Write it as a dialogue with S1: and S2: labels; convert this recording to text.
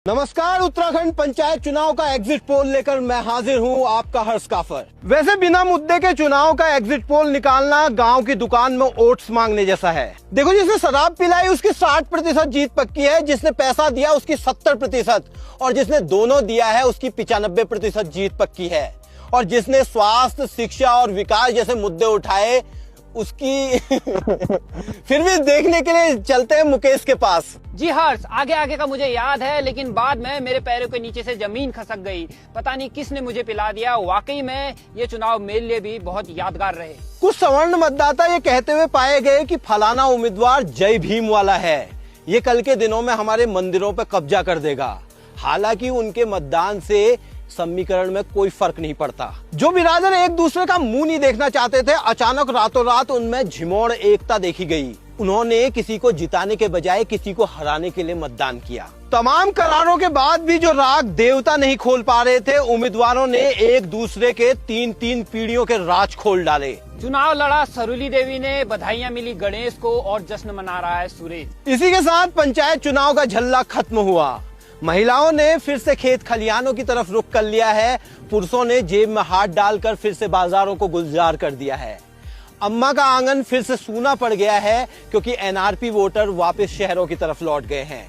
S1: नमस्कार। उत्तराखंड पंचायत चुनाव का एग्जिट पोल लेकर मैं हाजिर हूं, आपका हर्ष काफर। वैसे बिना मुद्दे के चुनाव का एग्जिट पोल निकालना गांव की दुकान में ओट्स मांगने जैसा है। देखो, जिसने शराब पिलाई उसकी 60% जीत पक्की है, जिसने पैसा दिया उसकी 70% और जिसने दोनों दिया है उसकी 95% जीत पक्की है। और जिसने स्वास्थ्य, शिक्षा और विकास जैसे मुद्दे उठाए उसकी फिर भी देखने के लिए चलते हैं मुकेश के पास।
S2: जी हर्ष, आगे आगे का मुझे याद है, लेकिन बाद में मेरे पैरों के नीचे से जमीन खसक गई। पता नहीं किसने मुझे पिला दिया। वाकई में ये चुनाव मेरे लिए भी बहुत यादगार रहे।
S1: कुछ सवर्ण मतदाता ये कहते हुए पाए गए कि फलाना उम्मीदवार जय भीम वाला है, ये कल के दिनों में हमारे मंदिरों पर कब्जा कर देगा। हालांकि उनके मतदान से समीकरण में कोई फर्क नहीं पड़ता। जो बिरादर एक दूसरे का मुंह नहीं देखना चाहते थे, अचानक रातों रात उनमें झिमोड़ एकता देखी गई। उन्होंने किसी को जिताने के बजाय किसी को हराने के लिए मतदान किया। तमाम करारों के बाद भी जो राग देवता नहीं खोल पा रहे थे, उम्मीदवारों ने एक दूसरे के 3-3 पीढ़ियों के राज खोल डाले।
S2: चुनाव लड़ा सरुली देवी ने, बधाइयां मिली गणेश को और जश्न मना रहा है सुरेश।
S1: इसी के साथ पंचायत चुनाव का झल्ला खत्म हुआ। महिलाओं ने फिर से खेत खलिहानों की तरफ रुख कर लिया है। पुरुषों ने जेब में हाथ डालकर फिर से बाजारों को गुलजार कर दिया है। अम्मा का आंगन फिर से सूना पड़ गया है क्योंकि एनआरपी वोटर वापस शहरों की तरफ लौट गए हैं।